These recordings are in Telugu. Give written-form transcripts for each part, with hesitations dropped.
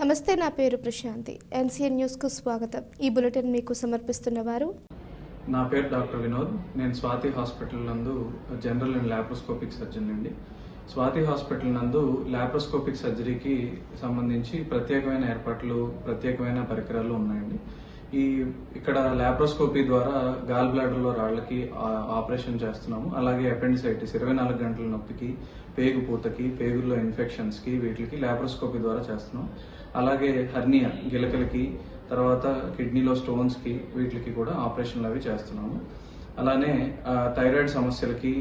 నమస్తే, నా పేరు ప్రశాంతి. ఎన్సీఎన్ న్యూస్కు స్వాగతం. ఈ బులెటిన్ మీకు సమర్పిస్తున్నవారు. నా పేరు డాక్టర్ వినోద్. నేను స్వాతి హాస్పిటల్ నందు జనరల్ అండ్ లాప్రోస్కోపిక్ సర్జన్ అండి. స్వాతి హాస్పిటల్ నందు లాప్రోస్కోపిక్ సర్జరీకి సంబంధించి ప్రత్యేకమైన ఏర్పాట్లు, ప్రత్యేకమైన పరికరాలు ఉన్నాయండి. ఇక్కడ లాప్రోస్కోపీ ద్వారా గాల్ బ్లాడర్లో రాళ్లకి ఆపరేషన్ చేస్తున్నాము. అలాగే అపెండిసైటిస్ 24 గంటల నొప్పికి, పేగు పూతకి, పేగుల్లో ఇన్ఫెక్షన్స్కి వీటికి లాప్రోస్కోపీ ద్వారా చేస్తున్నాం. అలాగే హర్నియా గిలకలకి, తర్వాత కిడ్నీలో స్టోన్స్కి వీటికి కూడా ఆపరేషన్లు అవి చేస్తున్నాము. అలానే థైరాయిడ్ సమస్యలకి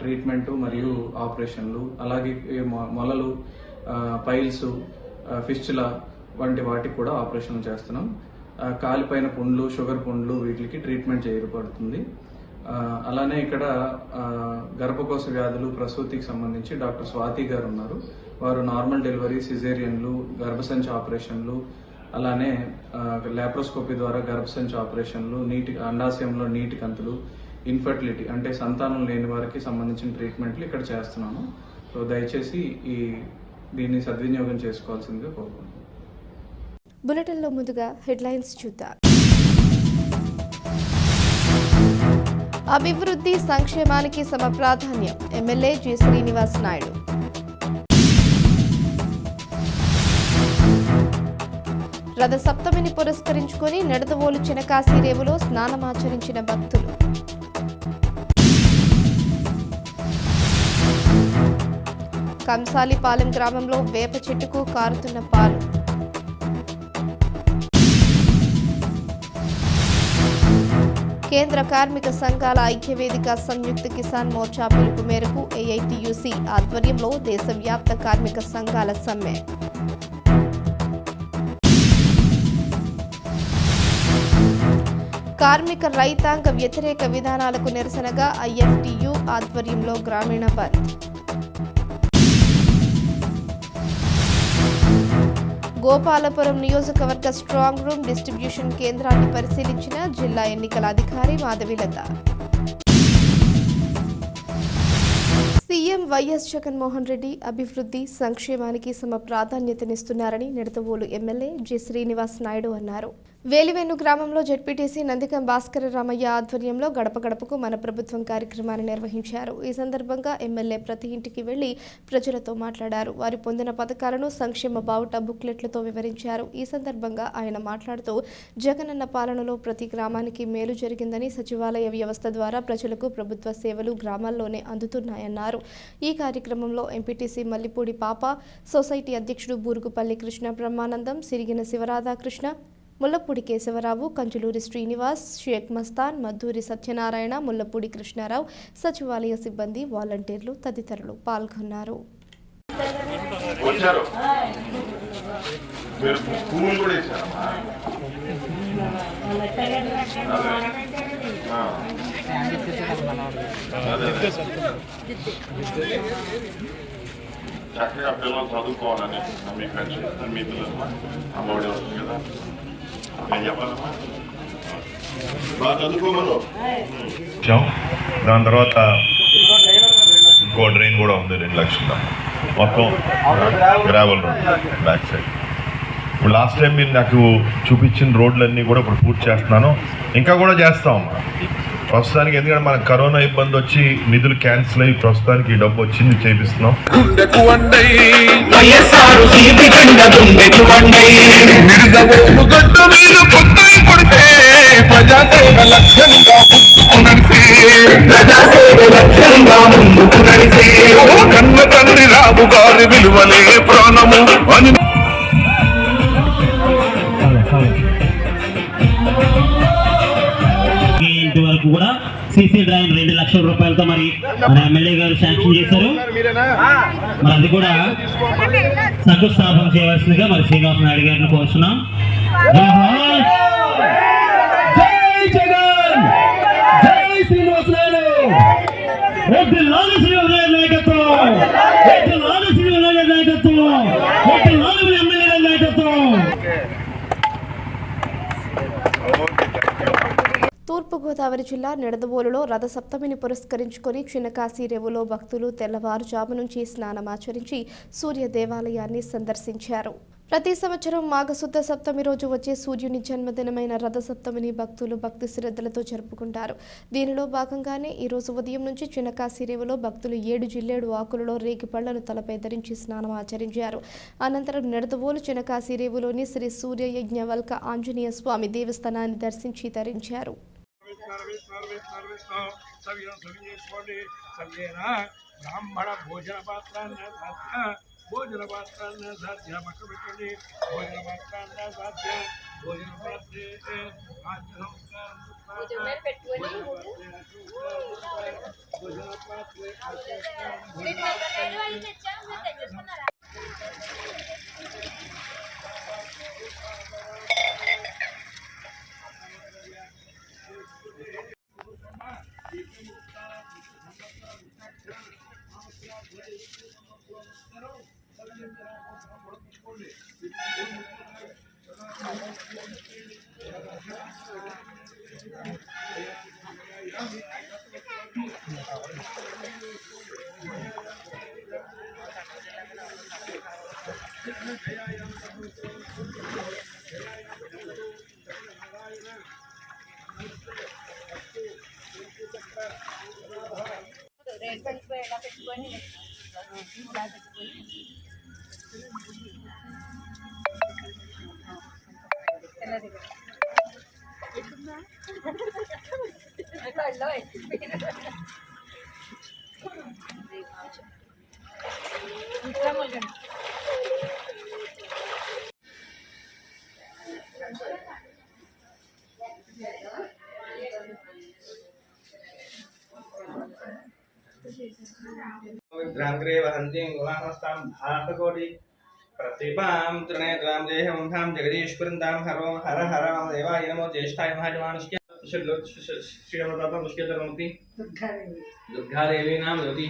ట్రీట్మెంట్ మరియు ఆపరేషన్లు, అలాగే మొలలు, పైల్స్, ఫిస్టులా వంటి వాటికి కూడా ఆపరేషన్లు చేస్తున్నాం. కాలిపైన పుండ్లు, షుగర్ పుండ్లు వీటికి ట్రీట్మెంట్ చేయబడుతుంది. అలానే ఇక్కడ గర్భకోశ వ్యాధులు, ప్రసూతికి సంబంధించి డాక్టర్ స్వాతి గారు ఉన్నారు. వారు నార్మల్ డెలివరీ, సిజేరియన్లు, గర్భసంచి ఆపరేషన్లు, అలానే లాప్రోస్కోపీ ద్వారా గర్భసంచి ఆపరేషన్లు, అండాశయంలో నీటి కంతులు, ఇన్ఫర్టిలిటీ అంటే సంతానం లేని వారికి సంబంధించిన ట్రీట్మెంట్లు ఇక్కడ చేస్తున్నాము. సో దయచేసి దీన్ని సద్వినియోగం చేసుకోవాల్సిందిగా కోరుకుంటున్నాను. బులెటిన్లో ముందుగా హెడ్లైన్స్ చూద్దాం. అభివృద్ధి సంక్షేమానికి సమ ప్రాధాన్యం, ఎమ్మెల్యే జి శ్రీనివాస్ నాయుడు. రథ సప్తమిని పురస్కరించుకుని నిడదవోలు చెనకాశి రేవులో స్నానమాచరించిన భక్తులు. కంసాలిపాలెం గ్రామంలో వేప చెట్టుకు కారుతున్న పాలు. కేంద్ర కార్మిక సంఘాల ఐక్యవేదిక సంయుక్త కిసాన్ మోర్చా పిలుపు మేరకు ఏఐటియుసి ఆధ్వర్యంలో దేశవ్యాప్త కార్మిక సంఘాల సమ్మె. కార్మిక రైతాంగ వ్యతిరేక విధానాలకు నిరసనగా ఐఎఫ్టియు ఆధ్వర్యంలో గ్రామీణ బంద్. గోపాలపురం నియోజకవర్గ స్ట్రాంగ్ రూమ్ డిస్ట్రిబ్యూషన్ కేంద్రాన్ని పరిశీలించిన జిల్లా ఎన్నికల అధికారి మాధవిలత. సీఎం వైఎస్ జగన్మోహన్ రెడ్డి అభివృద్ధి సంక్షేమానికి సమ ప్రాధాన్యతనిస్తున్నారని నిడదవోలు ఎమ్మెల్యే జి శ్రీనివాస్ నాయుడు అన్నారు. వేలివెన్ను గ్రామంలో జెడ్పీటీసీ నందికం భాస్కర రామయ్య ఆధ్వర్యంలో గడప గడపకు మన ప్రభుత్వం కార్యక్రమాన్ని నిర్వహించారు. ఈ సందర్భంగా ఎమ్మెల్యే ప్రతి ఇంటికి వెళ్లి ప్రజలతో మాట్లాడారు. వారు పొందిన పథకాలను సంక్షేమ బావుట బుక్లెట్లతో వివరించారు. ఈ సందర్భంగా ఆయన మాట్లాడుతూ జగనన్న పాలనలో ప్రతి గ్రామానికి మేలు జరిగిందని, సచివాలయ వ్యవస్థ ద్వారా ప్రజలకు ప్రభుత్వ సేవలు గ్రామాల్లోనే అందుతున్నాయన్నారు. ఈ కార్యక్రమంలో ఎంపీటీసీ మల్లిపూడి పాప, సొసైటీ అధ్యక్షుడు బూరుగుపల్లి కృష్ణ బ్రహ్మానందం, సిరిగిన శివరాధాకృష్ణ, ముల్లపూడి కేశవరావు, కంచులూరి శ్రీనివాస్, షేక్ మస్తాన్, మద్దూరి సత్యనారాయణ, ముల్లపూడి కృష్ణారావు, సచివాలయ సిబ్బంది, వాలంటీర్లు తదితరులు పాల్గొన్నారు. చక్కగా పిల్లలు చదువుకోవాలని మీ పిల్లలు అమ్మఒడి వస్తుంది కదా, బాగా చదువుకోమను. దాని తర్వాత ఇంకో డ్రైన్ కూడా ఉంది 2 లక్షలు మొత్తం గ్రావెల్ రోడ్ బ్యాక్ సైడ్. ఇప్పుడు లాస్ట్ టైం మీరు నాకు చూపించిన రోడ్లన్నీ కూడా ఇప్పుడు పూర్తి చేస్తున్నాను, ఇంకా కూడా చేస్తాం ప్రస్తుతానికి. ఎందుకంటే మనకు కరోనా ఇబ్బంది వచ్చి నిధులు క్యాన్సిల్ అయ్యి ప్రస్తుతానికి ఈ డబ్బు వచ్చింది చేపిస్తున్నాం. కన్న తండ్రి రాబు గారి విలువలే ప్రాణము అని ఇంటి వరకు కూడా సీసీ డ్రైన్ 2 లక్షల రూపాయలతో మరి మన ఎమ్మెల్యే గారు శాంక్షన్ చేశారు. మరి అది కూడా శంకుస్థాపన చేయవలసిందిగా మరి శ్రీనివాస నాయుడు గారిని కోరుతున్నాం. జై జగన్, జై శ్రీనివాస నాయుడు, శ్రీనివాస నాయకత్వం, శ్రీనివాస నాయకత్వం, ఎమ్మెల్యే గారి నాయకత్వం. తూర్పుగోదావరి జిల్లా నిడదవోలులో రథసప్తమిని పురస్కరించుకొని చిన్నకాశీ రేవులో భక్తులు తెల్లవారుజాము నుంచి స్నానమాచరించి సూర్య దేవాలయాన్ని సందర్శించారు. ప్రతి సంవత్సరం మాఘశుద్ధ సప్తమి రోజు వచ్చే సూర్యుని జన్మదినమైన రథసప్తమిని భక్తులు భక్తి శ్రద్ధలతో జరుపుకుంటారు. దీనిలో భాగంగానే ఈ రోజు ఉదయం నుంచి చిన్నకాశీ రేవులో భక్తులు 7 జిల్లేడు ఆకులలో రేగి పళ్లను తలపై ధరించి స్నానం ఆచరించారు. అనంతరం నిడదవోలు చిన్నకాశీ రేవులోని శ్రీ సూర్య యజ్ఞవల్క ఆంజనేయ స్వామి దేవస్థానాన్ని దర్శించి తరించారు. బ్రాహ్మణ భోజన పాత్రాన్న సాధ్య పక్కబెట్టండి. భోజన పాత్రాన్న సాధ్య భోజన పాత్రే భోజన పాత్రే विभ्रांग्रे वहन्तीं गुलाहस्तां भारतकोटि प्रतिभां त्रिनेत्रां देहवन्धां जगदीश्वरन्दां हरो हर हर देवाय नमो ज्येष्ठाय महाजमानुष्य श्रीरमदातमुष्यतनमति दुर्गादेवी नाम ज्योति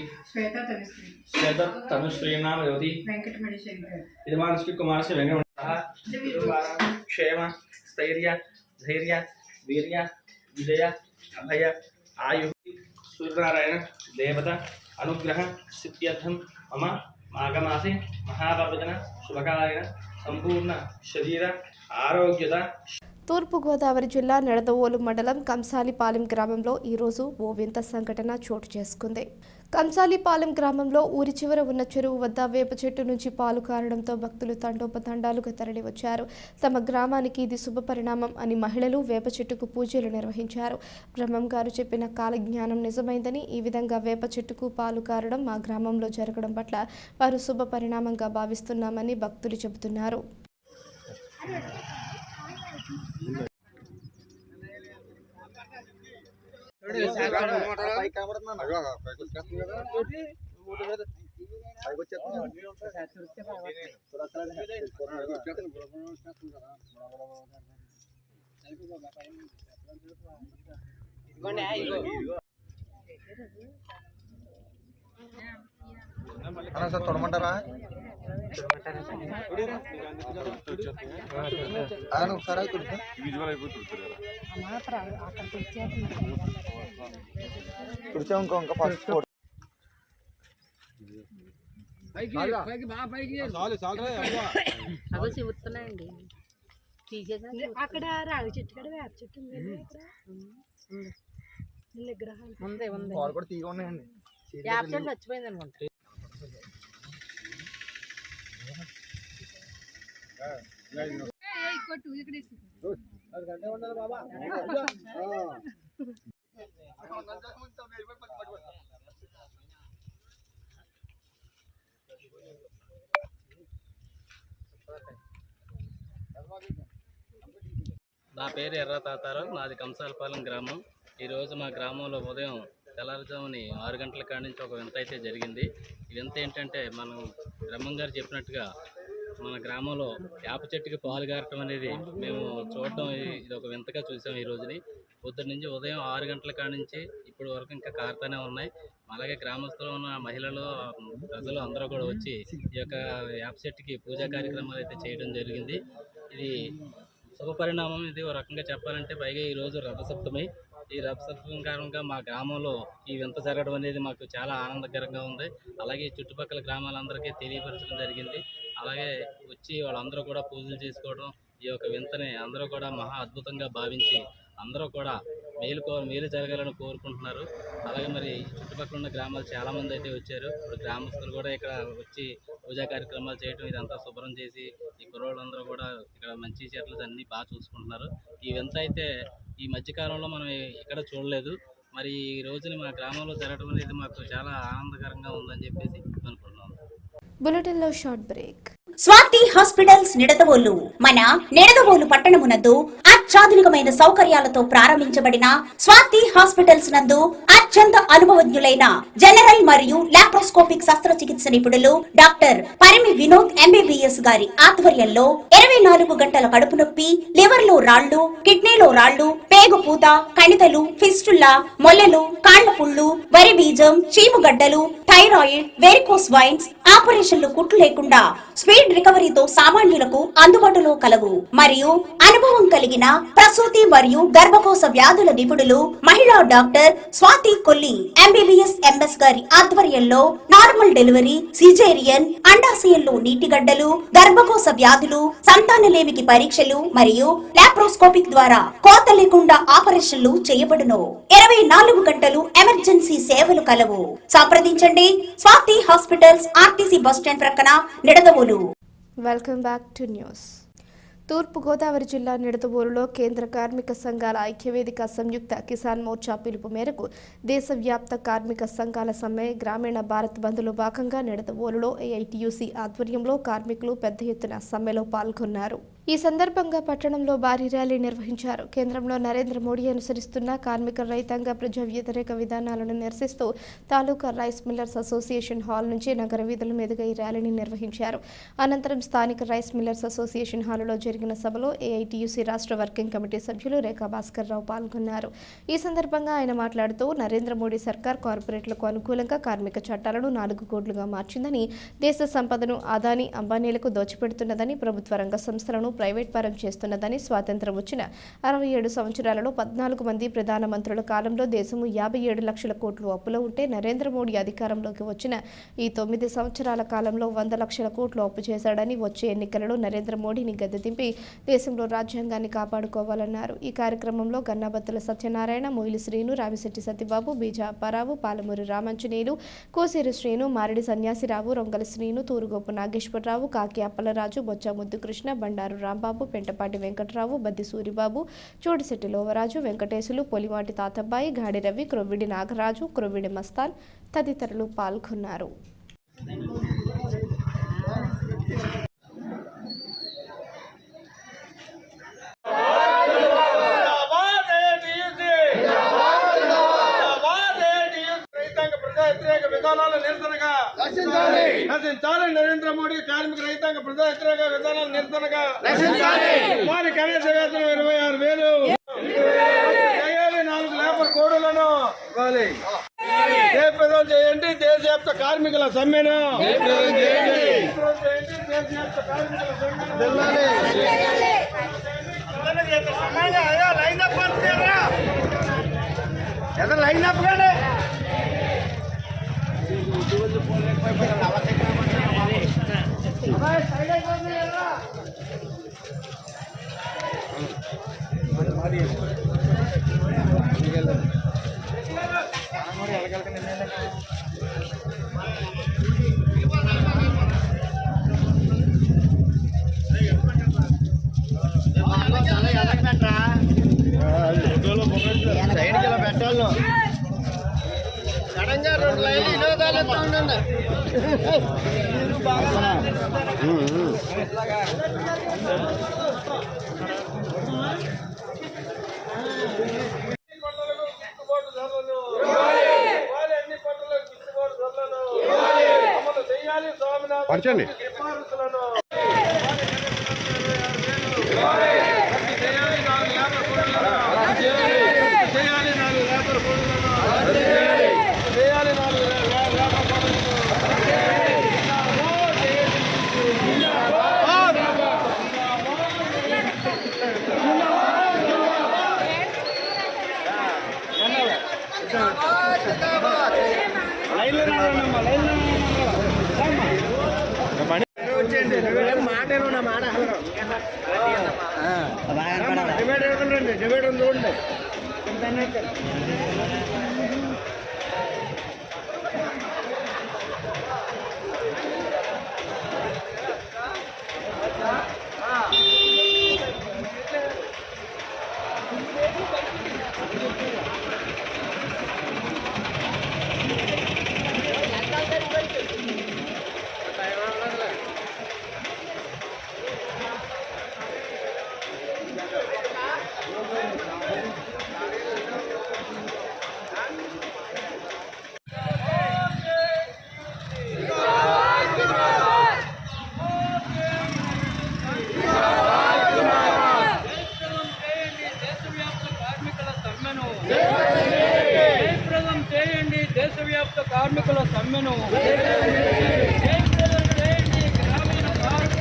श्वेता तनुश्री नाम ज्योति वेंकटमणि शंकर यजमानुष्य कुमार से वेंकटमणि क्षेम स्थैर्य धैर्य वीर्य विजय अभय आयु सूर्यनारायण देवता अनुग्रह सिद्ध्यर्थम मम माघमासे महापर्वदिन शुभकालेन संपूर्ण शरीर आरोग्यता. తూర్పుగోదావరి జిల్లా నిడదవోలు మండలం కంసాలిపాలెం గ్రామంలో ఈరోజు ఓ వింత సంఘటన చోటు చేసుకుంది. కంసాలిపాలెం గ్రామంలో ఊరి చివర ఉన్న చెరువు వద్ద వేప చెట్టు నుంచి పాలు కారడంతో భక్తులు తండోపతండాలుగా తరలివచ్చారు. తమ గ్రామానికి ఇది శుభపరిణామం అని మహిళలు వేప చెట్టుకు పూజలు నిర్వహించారు. బ్రహ్మం గారు చెప్పిన కాలజ్ఞానం నిజమైందని, ఈ విధంగా వేప చెట్టుకు పాలు కారడం మా గ్రామంలో జరగడం పట్ల వారు శుభ పరిణామంగా భావిస్తున్నామని భక్తులు చెబుతున్నారు. సార్ తొడమంటారా ఒకసారి తుడిచా ఇంకా ఫస్ట్ చెబుతున్నాయండి అక్కడ రావి చెట్టు కూడా వేప చెట్టు విగ్రహాలు ఉంది ఉంది కూడా తీగ ఉన్నాయండి. వేప చెట్టు చచ్చిపోయింది అనుకుంటా. నా పేరు ఎర్ర తాతారావు, నాది కంసాలపాలెం గ్రామం. ఈరోజు మా గ్రామంలో ఉదయం తెల్లారుజాముని 6 గంటల కాడి నుంచి ఒక వింత అయితే జరిగింది. ఈ వింత ఏంటంటే మనం బ్రహ్మం గారు చెప్పినట్టుగా మన గ్రామంలో వేప చెట్టుకి పాలు గారటం అనేది మేము చూడటం ఇది ఒక వింతగా చూసాం. ఈ రోజుని పొద్దున్న నుంచి ఉదయం 6 గంటల కాడి నుంచి ఇప్పటి వరకు ఇంకా కారుతూనే ఉన్నాయి. అలాగే గ్రామస్తులు ఉన్న మహిళలు ప్రజలు అందరూ కూడా వచ్చి ఈ యొక్క వేప చెట్టుకి పూజా కార్యక్రమాలు అయితే చేయడం జరిగింది. ఇది శుభపరిణామం. ఇది ఒక రకంగా చెప్పాలంటే పైగా ఈరోజు రథసప్తమి. ఈ రథసప్తమి కారణంగా మా గ్రామంలో ఈ వింత జరగడం అనేది మాకు చాలా ఆనందకరంగా ఉంది. అలాగే చుట్టుపక్కల గ్రామాలందరికీ తెలియపరచడం జరిగింది. అలాగే వచ్చి వాళ్ళందరూ కూడా పూజలు చేసుకోవడం, ఈ యొక్క వింతని అందరూ కూడా మహా అద్భుతంగా భావించి అందరూ కూడా మేలు జరగాలని కోరుకుంటున్నారు. అలాగే మరి చుట్టుపక్కల ఉన్న గ్రామాలు చాలామంది అయితే వచ్చారు. ఇప్పుడు గ్రామస్తులు కూడా ఇక్కడ వచ్చి పూజా కార్యక్రమాలు చేయడం, ఇదంతా శుభ్రం చేసి ఈ కుర్రోళ్ళందరూ కూడా ఇక్కడ మంచి చెట్లు అన్నీ బాగా చూసుకుంటున్నారు. ఈ వింత అయితే ఈ మధ్యకాలంలో మనం ఎక్కడ చూడలేదు. మరి ఈ రోజున మా గ్రామంలో జరగడం అనేది మాకు చాలా ఆనందకరంగా ఉందని చెప్పేసి అనుకుంటున్నాం. బులెటిన్లో short break. Swathi hospitals Nidadavolu. మన నిడదవోలు పట్టణమునందు అత్యాధునికమైన సౌకర్యాలతో ప్రారంభించబడిన స్వాతి హాస్పిటల్స్ నందు అత్యంత అనుభవజ్ఞులైన జనరల్ మరియు లాప్రోస్కోపిక్ శస్త్రచికిత్స నిపుణులు డాక్టర్ పరిమి వినోద్ MBBS గారి ఆధ్వర్యంలో 24 గంటల కడుపు నొప్పి, లివర్ లో రాళ్లు, కిడ్నీలో రాళ్లు, పేగు పూత, కణితలు, ఫిస్టులా, మొల్లలు, కాళ్ల పుళ్ళు, వరి బీజం, చీముగడ్డలు, థైరాయిడ్, వెరికోస్ వైన్స్ ఆపరేషన్లు కుట్లు లేకుండా స్పీడ్ రికవరీతో సామాన్యులకు అందుబాటులో కలవు. మరియు అనుభవం కలిగిన ప్రసూతి మరియు గర్భకోశ వ్యాధుల నిపుణులు మహిళా doctor Swathi Kolli MBBS MS గారి ఆధ్వర్యంలో నార్మల్ డెలివరీ, సిజేరియన్, అండాశయంలో నీటిగడ్డలు, గర్భకోశ వ్యాధులు, సంతానలేమికి పరీక్షలు మరియు లాప్రోస్కోపిక్ ద్వారా కోత లేకుండా ఆపరేషన్లు చేయబడును. 24 గంటలు ఎమర్జెన్సీ సేవలు కలవు. సంప్రదించండి స్వాతి హాస్పిటల్స్, RTC బస్టాండ్ ప్రక్కన, Nidadavolu. Welcome back to news. Turpu Godavari జిల్లా నిడదవోలులో కేంద్ర కార్మిక సంఘాల ఐక్యవేదిక సంయుక్త కిసాన్ మోర్చా పిలుపు మేరకు దేశవ్యాప్త కార్మిక సంఘాల సమ్మె గ్రామీణ భారత్ బంద్లో భాగంగా నిడదవోలులో AITUC ఆధ్వర్యంలో కార్మికులు పెద్ద ఎత్తున సమ్మెలో పాల్గొన్నారు. ఈ సందర్భంగా పట్టణంలో భారీ ర్యాలీ నిర్వహించారు. కేంద్రంలో నరేంద్ర మోడీ అనుసరిస్తున్న కార్మిక రైతాంగ ప్రజా వ్యతిరేక విధానాలను నిరసిస్తూ తాలూకా రైస్ మిల్లర్స్ అసోసియేషన్ హాల్ నుంచి నగర వీధుల మీదుగా ఈ ర్యాలీని నిర్వహించారు. అనంతరం స్థానిక రైస్ మిల్లర్స్ అసోసియేషన్ హాలులో జరిగిన సభలో AITUC రాష్ట్ర వర్కింగ్ కమిటీ సభ్యులు రేఖా భాస్కర్ రావు పాల్గొన్నారు. ఈ సందర్భంగా ఆయన మాట్లాడుతూ నరేంద్ర మోడీ సర్కార్ కార్పొరేట్లకు అనుకూలంగా కార్మిక చట్టాలను 4 కోట్లుగా మార్చిందని, దేశ సంపదను అదానీ అంబానీలకు దోచిపెడుతున్నదని, ప్రభుత్వ రంగ సంస్థలను ప్రైవేట్ పరం చేస్తున్నదని, స్వాతంత్ర్యం వచ్చిన 67 సంవత్సరాలలో 14 మంది ప్రధానమంత్రుల కాలంలో దేశము 57 లక్షల కోట్లు అప్పులో ఉంటే నరేంద్ర మోడీ అధికారంలోకి వచ్చిన ఈ 9 సంవత్సరాల కాలంలో 100 లక్షల కోట్లు అప్పు చేశాడని, వచ్చే ఎన్నికలలో నరేంద్ర మోడీని గద్దె దింపి దేశంలో రాజ్యాంగాన్ని కాపాడుకోవాలన్నారు. ఈ కార్యక్రమంలో గన్నాబత్తుల సత్యనారాయణ, మొయిలి శ్రీను, రామిశెట్టి సత్యబాబు, బీజా అప్పారావు, పాలమూరి రామాంజనేయులు, కోసేరు శ్రీను, మారెడి సన్యాసిరావు, రొంగల శ్రీను, తూరుగోపు నాగేశ్వరరావు, కాకి అప్పలరాజు, బొచ్చ ముద్దుకృష్ణ, బండారు రాంబాబు, పెంటపాటి వెంకటరావు, బద్ది సూరిబాబు, చోడిశెట్టి లోవరాజు, వెంకటేశులు, పొలిమాటి తాతబ్బాయి, గాడి రవి, క్రొవ్విడి నాగరాజు, క్రొవ్విడి మస్తాన్ తదితరులు పాల్గొన్నారు. నరేంద్ర మోడీ కార్మిక రైతాంగ ప్రజా వ్యతిరేక విధానాల నిరసనగా వారి కనీస వేతనం 26,000 4 లేబర్ కోడులను జయప్రదం చేయండి. దేశవ్యాప్త కార్మికుల సమ్మెను లైన్ అప్ కానీ పెట్టాలి. సడన్ గా 2 లైన్లు వినోదాలు ఎత్తా ఉండండి. అర్చండి. దేశవ్యాప్త కార్మికుల సమ్మెను జయప్రదం చేయండి గ్రామీణ భారత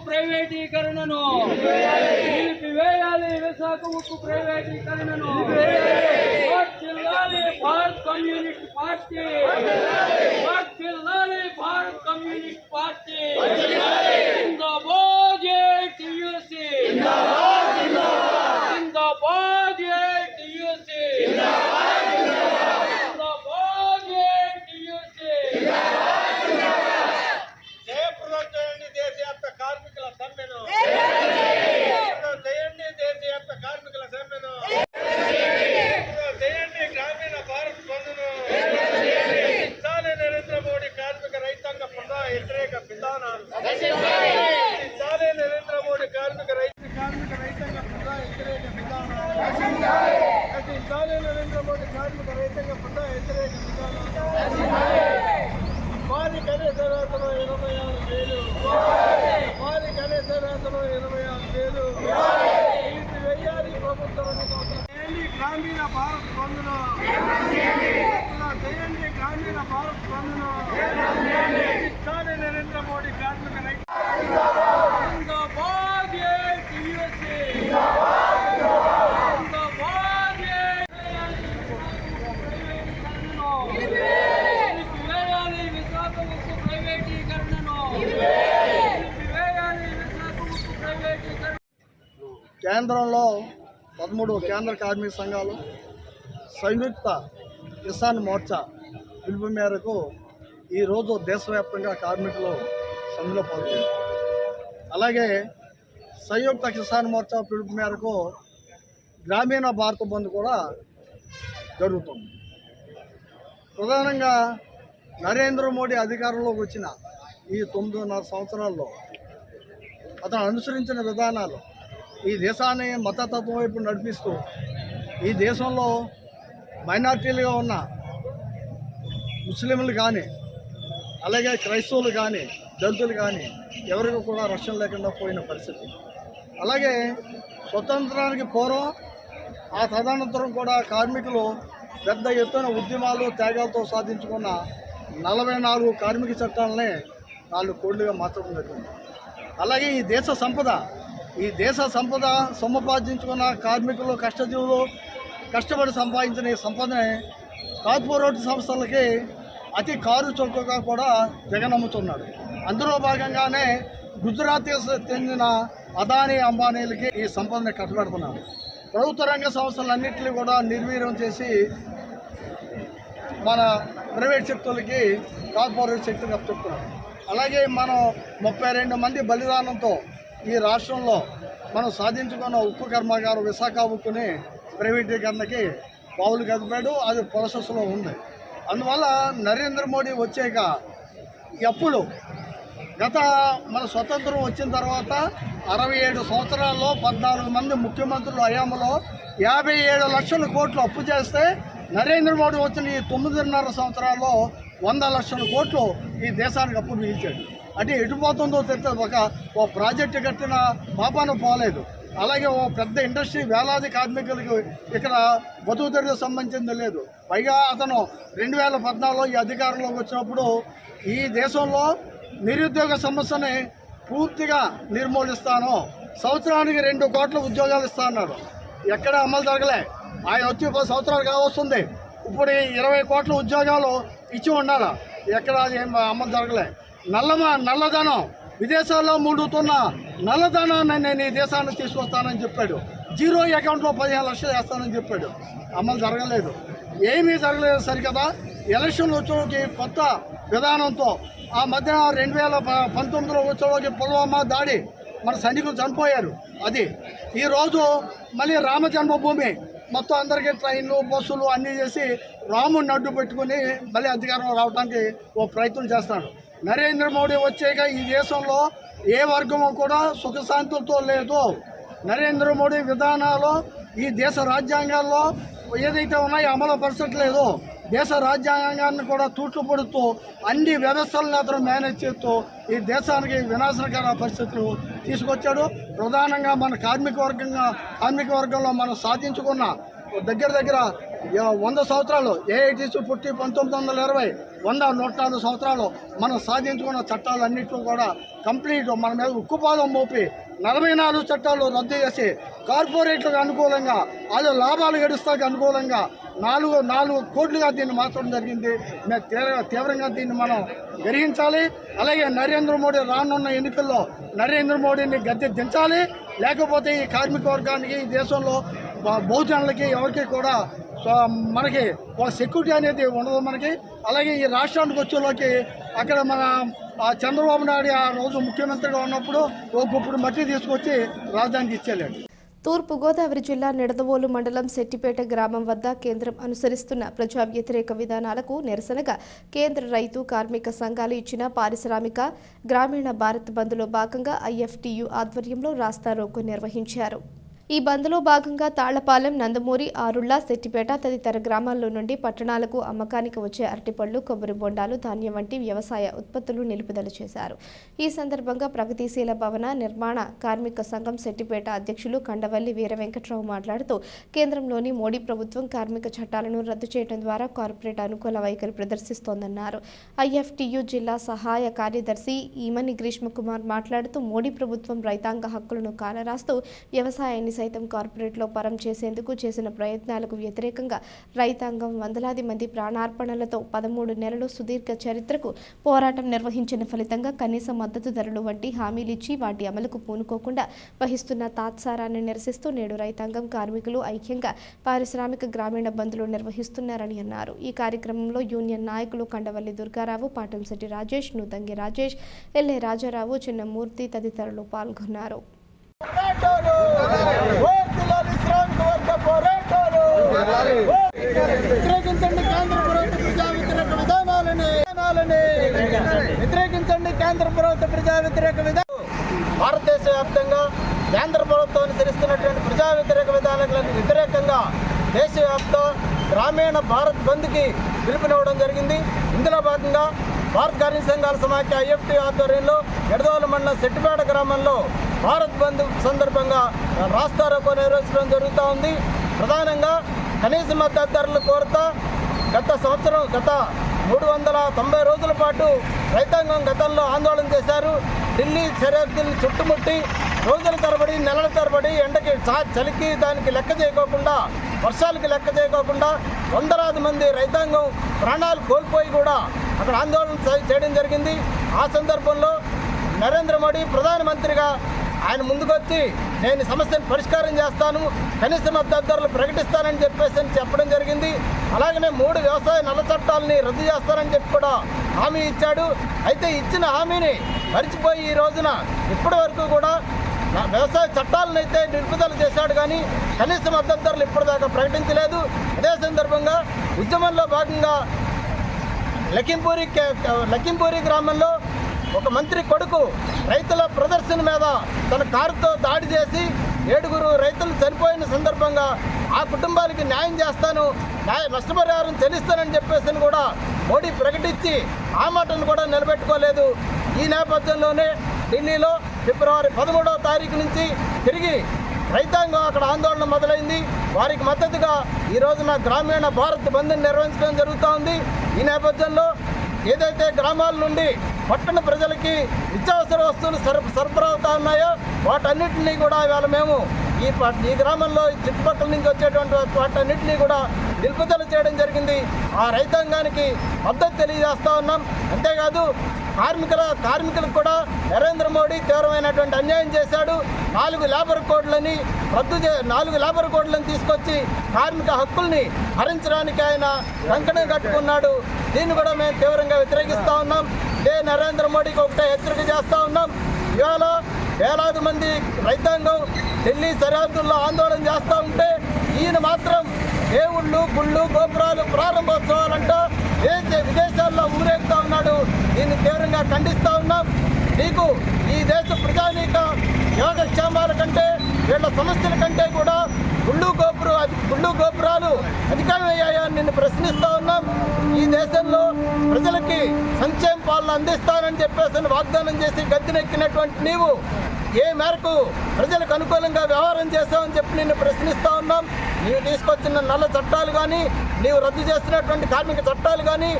ప్రైవేటీకరణను నిలిపివేయాలి. విశాఖ ఉక్కు ప్రైవేటీకరణను వర్ధిల్లాలి భారత్ కమ్యూనిస్ట్ పార్టీ, వర్ధిల్లాలి భారత్ కమ్యూనిస్ట్ పార్టీ. జిందాబాద్ టీయూసీ, జిందాబాద్ టీయూసీ, జిందాబాద్ టీయూసీ. జయప్రదం చేయండి దేశవ్యాప్త కార్మికుల సమ్మెను, చేయండి దేశవ్యాప్త కార్మికుల సమ్మెను, చేయండి గ్రామీణ భారత్ బంధును. చాలే నరేంద్ర మోడీ కార్మిక రైతాంగ ప్రజా వ్యతిరేక విధానాలు, చాలే నరేంద్ర మోడీ కార్మిక రైతాంగ ప్రజా వ్యతిరేక విధానాలు, చాలే నరేంద్ర మోడీ కార్మిక రైతాంగ ప్రజా వ్యతిరేక విధానాలు. వారి కనీస వేతనం 26,000, వారి కనీస వేతనం 26,000 వెయ్యాలి. ప్రభుత్వం చేయండి గ్రామీణ భారత్ బంధును, చేయండి గ్రామీణ భారత్ బంధును. చాలే నరేంద్ర మోడీ కార్మిక జిందాబాద్ టీయూసీ, జిందాబాద్. నిలిపివేయాలి విశాఖ ఉక్కు ప్రైవేటీకరణను, నిలిపివేయాలి విశాఖ ఉక్కు ప్రైవేటీకరణ. కేంద్రంలో 13 కేంద్ర కార్మిక సంఘాలు సంయుక్త కిసాన్ మోర్చా పిలుపు మేరకు ఈరోజు దేశవ్యాప్తంగా కార్మికులు సమ్మెలో పాల్గొన్నారు. అలాగే సంయుక్త కిసాన్ మోర్చా పిలుపు మేరకు గ్రామీణ భారత బంద్ కూడా జరుగుతుంది. ప్రధానంగా నరేంద్ర మోడీ అధికారంలోకి వచ్చిన ఈ 9.5 సంవత్సరాల్లో అతను అనుసరించిన విధానాలు ఈ దేశాన్ని మతతత్వం వైపు నడిపిస్తూ ఈ దేశంలో మైనార్టీలుగా ఉన్న ముస్లింలు కానీ, అలాగే క్రైస్తవులు కానీ, దళితులు కానీ ఎవరికి కూడా రక్షణ లేకుండా పోయిన పరిస్థితి. అలాగే స్వతంత్రానికి పూర్వం ఆ తదనంతరం కూడా కార్మికులు పెద్ద ఎత్తున ఉద్యమాలు త్యాగాలతో సాధించుకున్న 44 కార్మిక చట్టాలని 4 కోట్లుగా మార్చడం జరిగింది. అలాగే ఈ దేశ సంపద సముపార్జించుకున్న కార్మికులు, కష్టజీవులు కష్టపడి సంపాదించిన ఈ సంపదని కార్పొరేట్ సంస్థలకి అతి కారు చౌకగా కూడా జగనమ్ముతున్నాడు. అందులో భాగంగానే గుజరాత్కి చెందిన అదానీ, అంబానీలకి ఈ సంపదని కట్టబెడుతున్నారు. ప్రభుత్వ రంగ సంస్థలన్నింటినీ కూడా నిర్వీర్యం చేసి మన ప్రైవేట్ శక్తులకి, కార్పొరేట్ శక్తులకు అప్పచెప్తున్నారు. అలాగే మనం 32 మంది బలిదానంతో ఈ రాష్ట్రంలో మనం సాధించుకున్న ఉక్కు కర్మాగారం విశాఖ ఉక్కుని ప్రైవేటీకరణకి పావులు కదిపాడు. అది ప్రాసెస్లో ఉంది. అందువల్ల నరేంద్ర మోడీ వచ్చాక ఎప్పుడు మన స్వతంత్రం వచ్చిన తర్వాత 67 సంవత్సరాల్లో 14 మంది ముఖ్యమంత్రుల హయాంలో 57 లక్షల కోట్లు అప్పు చేస్తే నరేంద్ర మోడీ వచ్చిన ఈ 9.5 సంవత్సరాల్లో 100 లక్షల కోట్లు ఈ దేశానికి అప్పు మిగిల్చాడు. అంటే ఎటుపోతుందో తెలియదు. ఓ ప్రాజెక్టు కట్టిన పాపాన పోలేదు. అలాగే ఓ పెద్ద ఇండస్ట్రీ వేలాది కార్మికులకి ఇక్కడ బతుకు తెరుగు సంబంధించింది లేదు. పైగా అతను 2014లో ఈ అధికారంలోకి వచ్చినప్పుడు ఈ దేశంలో నిరుద్యోగ సమస్యని పూర్తిగా నిర్మూలిస్తాను, సంవత్సరానికి 2 కోట్ల ఉద్యోగాలు ఇస్తా అన్నాడు. ఎక్కడ అమలు జరగలే. ఆయన వచ్చి 10 సంవత్సరాలు కావస్తుంది. ఇప్పుడు 20 కోట్ల ఉద్యోగాలు ఇచ్చి ఉండాలి. ఎక్కడ అది అమలు జరగలే. నల్లధనం, విదేశాల్లో మూడుతున్న నల్లధనాన్ని నేను ఈ దేశాన్ని తీసుకొస్తానని చెప్పాడు. జీరో అకౌంట్లో 15 లక్షలు వేస్తానని చెప్పాడు. అమలు జరగలేదు. ఏమీ జరగలేదు. సరికదా ఎలక్షన్లు వచ్చేలోకి కొత్త విధానంతో ఆ మధ్య 2019లో వచ్చేలోకి పుల్వామా దాడి మన సైనికులు చనిపోయారు. అది ఈరోజు మళ్ళీ రామ జన్మభూమి మొత్తం అందరికీ ట్రైన్లు, బస్సులు అన్నీ చేసి రాముడిని అడ్డు పెట్టుకుని మళ్ళీ అధికారంలో రావడానికి ఓ ప్రయత్నం చేస్తాడు. నరేంద్ర మోడీ వచ్చాక ఈ దేశంలో ఏ వర్గము కూడా సుఖశాంతులతో లేదు. నరేంద్ర మోడీ విధానాలు ఈ దేశ రాజ్యాంగాల్లో ఏదైతే ఉన్నాయో అమలు పరచట్లేదు. దేశ రాజ్యాంగాన్ని కూడా తూట్లు పడుతూ అన్ని వ్యవస్థలను అతను మేనేజ్ చేస్తూ ఈ దేశానికి వినాశనకర పరిస్థితులు తీసుకొచ్చాడు. ప్రధానంగా మన కార్మిక వర్గంలో మనం సాధించుకున్న దగ్గర 100 సంవత్సరాలు ఏఐటీసీ పుట్టి 1920 104 సంవత్సరాలు మనం సాధించుకున్న చట్టాలన్నింటిలో కూడా కంప్లీట్ మన మీద ఉక్కుపాదం మోపి 44 చట్టాలు రద్దు చేసి కార్పొరేట్లకు అనుకూలంగా అది లాభాలు గడిస్తాకి అనుకూలంగా 4 కోట్లుగా దీన్ని మార్చడం జరిగింది. తీవ్రంగా దీన్ని మనం గ్రహించాలి. అలాగే నరేంద్ర మోడీ రానున్న ఎన్నికల్లో నరేంద్ర మోడీని గద్దె దించాలి. లేకపోతే ఈ కార్మిక వర్గానికి ఈ దేశంలో బహుజనులకి ఎవరికి కూడా మనకి ఒక సెక్యూరిటీ అనేది ఉండదు మనకి. అలాగే ఈ రాష్ట్రానికి వచ్చేలోకి అక్కడ మన చంద్రబాబు నాయుడు ఆ రోజు ముఖ్యమంత్రిగా ఉన్నప్పుడు ఓ గుప్పుడు మట్టి తీసుకొచ్చి రాజధానికి ఇచ్చేలేడు. తూర్పుగోదావరి జిల్లా నిడదవోలు మండలం శెట్టిపేట గ్రామం వద్ద కేంద్రం అనుసరిస్తున్న ప్రజా వ్యతిరేక విధానాలకు నిరసనగా కేంద్ర రైతు కార్మిక సంఘాలు ఇచ్చిన పారిశ్రామిక గ్రామీణ భారత్ బంద్లో భాగంగా ఐఎఫ్టియు ఆధ్వర్యంలో రాస్తారోకో నిర్వహించారు. ఈ బంద్లో భాగంగా తాళ్లపాలెం, నందమూరి, ఆరుళ్ల, శెట్టిపేట తదితర గ్రామాల్లో నుండి పట్టణాలకు అమ్మకానికి వచ్చే అరటిపళ్లు, కొబ్బరి బొండాలు, ధాన్యం వంటి వ్యవసాయ ఉత్పత్తులు నిలుపుదల చేశారు. ఈ సందర్భంగా ప్రగతిశీల భవన నిర్మాణ కార్మిక సంఘం శెట్టిపేట అధ్యక్షులు కండవల్లి వీర వెంకట్రావు మాట్లాడుతూ కేంద్రంలోని మోడీ ప్రభుత్వం కార్మిక చట్టాలను రద్దు చేయడం ద్వారా కార్పొరేట్ అనుకూల వైఖరి ప్రదర్శిస్తోందన్నారు. ఐఎఫ్టియు జిల్లా సహాయ కార్యదర్శి ఈమని గ్రీష్మకుమార్ మాట్లాడుతూ మోడీ ప్రభుత్వం రైతాంగ హక్కులను కాలరాస్తూ వ్యవసాయాన్ని సైతం కార్పొరేట్లో పరం చేసేందుకు చేసిన ప్రయత్నాలకు వ్యతిరేకంగా రైతాంగం వందలాది మంది ప్రాణార్పణలతో 13 నెలలు సుదీర్ఘ చరిత్రకు పోరాటం నిర్వహించిన ఫలితంగా కనీస మద్దతు ధరలు వంటి హామీలిచ్చి వాటి అమలుకు పూనుకోకుండా వహిస్తున్న తాత్సారాన్ని నిరసిస్తూ నేడు రైతాంగం, కార్మికులు ఐక్యంగా పారిశ్రామిక గ్రామీణ బంద్లు నిర్వహిస్తున్నారని అన్నారు. ఈ కార్యక్రమంలో యూనియన్ నాయకులు కండవల్లి దుర్గారావు, పాటంశెట్టి రాజేష్, నూతంగి రాజేష్, ఎల్ఏ రాజారావు, చిన్నమూర్తి తదితరులు పాల్గొన్నారు. వ్యతిరేకించండి కేంద్ర ప్రభుత్వ ప్రజా వ్యతిరేక విధానాలని, వ్యతిరేకించండి కేంద్ర ప్రభుత్వ ప్రజా వ్యతిరేక విధానం. భారతదేశ వ్యాప్తంగా కేంద్ర ప్రభుత్వం అనుసరిస్తున్నటువంటి ప్రజా వ్యతిరేక విధానాలకు వ్యతిరేకంగా దేశవ్యాప్త గ్రామీణ భారత్ బంద్కి పిలుపునివ్వడం జరిగింది. ఇందులో భాగంగా భారత కార్మిక సంఘాల సమాఖ్య ఐఎఫ్టీ ఆధ్వర్యంలో నిడదవోలు మండలం శెట్టిపేట గ్రామంలో భారత్ బంద్ సందర్భంగా రాస్తారోకో నిర్వహించడం జరుగుతూ ఉంది. ప్రధానంగా కనీస మద్దతు ధరలు కోరుతా గత 390 రోజుల పాటు రైతాంగం గతంలో ఆందోళన చేశారు. ఢిల్లీ సరిహద్దుల్ని చుట్టుముట్టి రోజుల తరబడి, నెలల తరబడి ఎండకి, చలికి దానికి లెక్క చేయకోకుండా, వర్షాలకి లెక్క చేయకోకుండా వందలాది మంది రైతాంగం ప్రాణాలు కోల్పోయి కూడా అక్కడ ఆందోళన చేయడం జరిగింది. ఆ సందర్భంలో నరేంద్ర మోడీ ప్రధానమంత్రిగా ఆయన ముందుకొచ్చి నేను ఈ సమస్యను పరిష్కారం చేస్తాను, కనీస మద్దతు ధరలు ప్రకటిస్తానని చెప్పడం జరిగింది. అలాగనే 3 వ్యవసాయ నల్ల చట్టాలని రద్దు చేస్తానని చెప్పి కూడా హామీ ఇచ్చాడు. అయితే ఇచ్చిన హామీని మరిచిపోయి ఈ రోజున ఇప్పటి వరకు కూడా వ్యవసాయ చట్టాలను అయితే నిలుపుదల చేశాడు, కానీ కనీస మద్దతు ధరలు ఇప్పటిదాకా ప్రకటించలేదు. అదే సందర్భంగా ఉద్యమంలో భాగంగా లఖింపూరి గ్రామంలో ఒక మంత్రి కొడుకు రైతుల ప్రదర్శన మీద తన కారుతో దాడి చేసి 7 రైతులు చనిపోయిన సందర్భంగా ఆ కుటుంబాలకి న్యాయం చేస్తాను, నష్టపరిహారం చెల్లిస్తానని చెప్పేసి కూడా మోడీ ప్రకటించి ఆ మాటను కూడా నిలబెట్టుకోలేదు. ఈ నేపథ్యంలోనే ఢిల్లీలో ఫిబ్రవరి 13వ తారీఖు నుంచి తిరిగి రైతాంగం అక్కడ ఆందోళన మొదలైంది. వారికి మద్దతుగా ఈ రోజున గ్రామీణ భారత్ బంద్ని నిర్వహించడం జరుగుతూ ఉంది. ఈ నేపథ్యంలో ఏదైతే గ్రామాల నుండి పట్టణ ప్రజలకి నిత్యావసర వస్తువులు సరఫరా అవుతా ఉన్నాయో వాటన్నిటినీ కూడా ఇవాళ మేము ఈ గ్రామంలో చుట్టుపక్కల నుంచి వచ్చేటువంటి వాటన్నిటినీ కూడా నిలుపుదల చేయడం జరిగింది. ఆ రైతాంగానికి మద్దతు తెలియజేస్తూ ఉన్నాం. అంతేకాదు కార్మికులకు కూడా నరేంద్ర మోడీ తీవ్రమైనటువంటి అన్యాయం చేశాడు. 4 లేబర్ కోడ్లను తీసుకొచ్చి కార్మిక హక్కుల్ని హరించడానికి ఆయన కంకణం కట్టుకున్నాడు. దీన్ని కూడా మేము తీవ్రంగా వ్యతిరేకిస్తూ ఉన్నాం. ఇదే నరేంద్ర మోడీకి ఒకటే హెచ్చరిక చేస్తూ ఉన్నాం. ఇవాళ వేలాది మంది రైతాంగం ఢిల్లీ సరిహద్దుల్లో ఆందోళన చేస్తూ ఉంటే ఈయన మాత్రం దేవుళ్ళు, గుళ్ళు, గోపురాలు ప్రారంభోత్సవాలంట విదేశాల్లో ఊరేగుతూ ఉన్నాడు. దీన్ని తీవ్రంగా ఖండిస్తూ ఉన్నాం. నీకు ఈ దేశ ప్రజానీక యోగక్షేమాల కంటే, వీళ్ళ సమస్యల కంటే కూడా గుళ్ళు గోపురాలు అధికమయ్యాయని నిన్ను ప్రశ్నిస్తూ ఉన్నాం. ఈ దేశంలో ప్రజలకి సంక్షేమ పాలన అందిస్తానని చెప్పేసి వాగ్దానం చేసి గద్దెనెక్కినటువంటి నీవు ఏ మేరకు ప్రజలకు అనుకూలంగా వ్యవహారం చేస్తామని చెప్పి నిన్ను ప్రశ్నిస్తూ ఉన్నాం. నీవు తీసుకొచ్చిన నల్ల చట్టాలు కానీ, నీవు రద్దు చేస్తున్నటువంటి కార్మిక చట్టాలు కానీ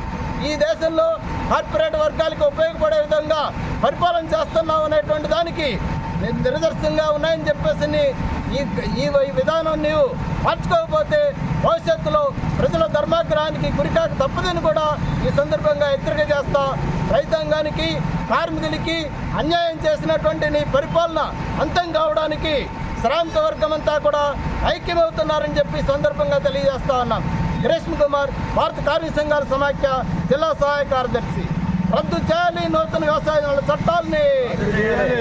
ఈ దేశంలో కార్పొరేట్ వర్గాలకు ఉపయోగపడే విధంగా పరిపాలన చేస్తున్నావు అనేటువంటి దానికి నిదర్శనంగా ఉన్నాయని చెప్పేసి ఈ విధానం నీవు మార్చుకోకపోతే భవిష్యత్తులో ప్రజల ధర్మాగ్రహానికి గురికాక తప్పదని కూడా ఈ సందర్భంగా హెచ్చరిక చేస్తా. రైతాంగానికి, కార్మికులకి అన్యాయం చేసినటువంటి నీ పరిపాలన అంతం కావడానికి శ్రామిక వర్గం అంతా కూడా ఐక్యమవుతున్నారని చెప్పి సందర్భంగా తెలియజేస్తా ఉన్నాం. గ్రేష్మ కుమార్, భారత కార్మిక సంఘాల సమాఖ్య జిల్లా సహాయ కార్యదర్శి. రద్దు చేయాలి నూతన వ్యవసాయ చట్టాలని,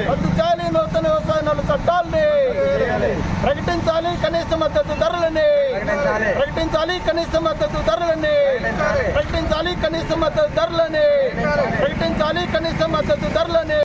రద్దు చేయాలి నూతన వ్యవసాయ చట్టాలని, ప్రకటించాలి కనీస మద్దతు ధరలని, ప్రకటించాలి కనీస మద్దతు ధరలని, ప్రకటించాలి కనీస మద్దతు ధరలని, ప్రకటించాలి కనీస మద్దతు ధరలని.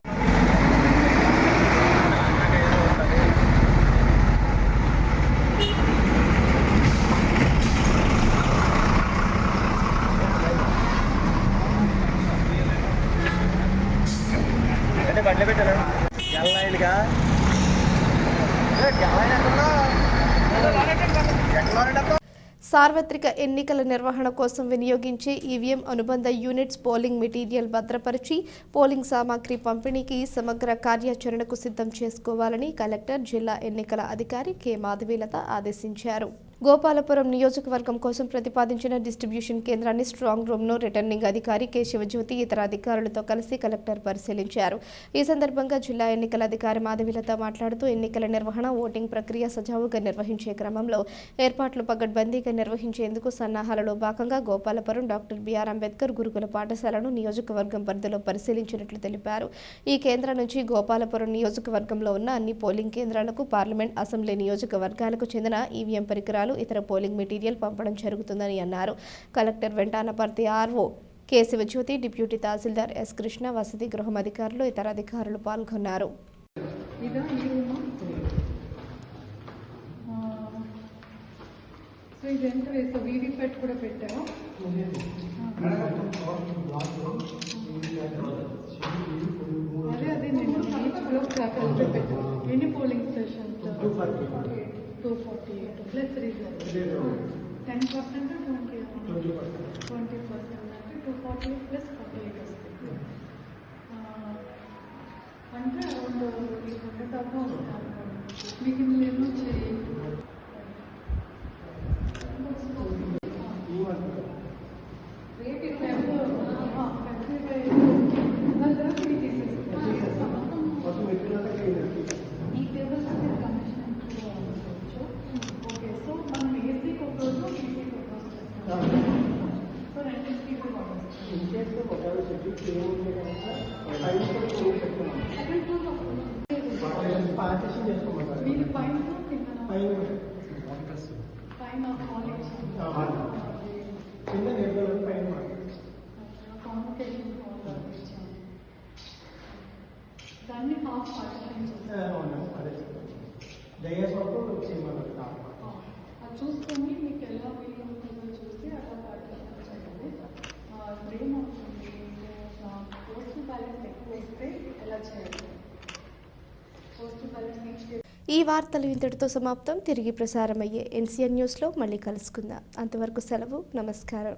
సార్వత్రిక ఎన్నికల నిర్వహణ కోసం వినియోగించే ఈవీఎం అనుబంధ యూనిట్స్ పోలింగ్ మెటీరియల్ భద్రపరిచి పోలింగ్ సామాగ్రి పంపిణీకి సమగ్ర కార్యాచరణకు సిద్ధం చేసుకోవాలని కలెక్టర్, జిల్లా ఎన్నికల అధికారి కె మాధవీలత ఆదేశించారు. గోపాలపురం నియోజకవర్గం కోసం ప్రతిపాదించిన డిస్ట్రిబ్యూషన్ కేంద్రాన్ని, స్ట్రాంగ్ రూమ్ను రిటర్నింగ్ అధికారి కె శివజ్యోతి ఇతర అధికారులతో కలిసి కలెక్టర్ పరిశీలించారు. ఈ సందర్భంగా జిల్లా ఎన్నికల అధికారి మాధవీలత మాట్లాడుతూ ఎన్నికల నిర్వహణ, ఓటింగ్ ప్రక్రియ సజావుగా నిర్వహించే క్రమంలో ఏర్పాట్లు పగడ్బందీగా నిర్వహించేందుకు సన్నాహాలలో భాగంగా గోపాలపురం డాక్టర్ బిఆర్ అంబేద్కర్ గురుకుల పాఠశాలను నియోజకవర్గం పరిధిలో పరిశీలించినట్లు తెలిపారు. ఈ కేంద్రం నుంచి గోపాలపురం నియోజకవర్గంలో ఉన్న అన్ని పోలింగ్ కేంద్రాలకు, పార్లమెంట్, అసెంబ్లీ నియోజకవర్గాలకు చెందిన ఈవీఎం పరికరాలు, ఇతర పోలింగ్ మెటీరియల్ పంపడం జరుగుతుందని అన్నారు. Collector Ventanaparthi RO K Sivajyothi, deputy tahsildar S Krishna, వసతి గృహం అధికారులు, ఇతర అధికారులు పాల్గొన్నారు. ఎన్ని polling stations? 248 plus reserve 10% 20% 240 plus 48 వస్తుంది. అంటే అరౌండ్ 800 దాకా వస్తాను. మీకు నేను చేయి రేపు ఫిబ్రవరి తీసేస్తాను. ఈ టేబుల్స్ మీరు కమిషన్ అనుకోవచ్చు. ఓకే, సో మనం ఏసీకి ఒక రోజు ఈసీకి ఒక రోజు చేస్తాం. సో రెండింటికి కూడా సెకండ్ ఫ్లోర్ మీరు పైన పైన కాలేజ్ కాన్వకేషన్ దాన్ని హాఫ్ పార్టిషన్ చేస్తాం. అది చూసుకొని మీకు ఎలా వీలు ఉంటుందో చూసి అలా పార్టిషన్ చేయండి. ఏమవుతుంది పోస్టల్ బ్యాలెన్స్ ఎక్కువ వస్తే ఎలా చేయాలి? పోస్టల్ బ్యాలెన్స్ ఈ వార్తలు ఇంతటితో సమాప్తం. తిరిగి ప్రసారమయ్యే NCN న్యూస్లో మళ్ళీ కలుసుకుందాం. అంతవరకు సెలవు. నమస్కారం.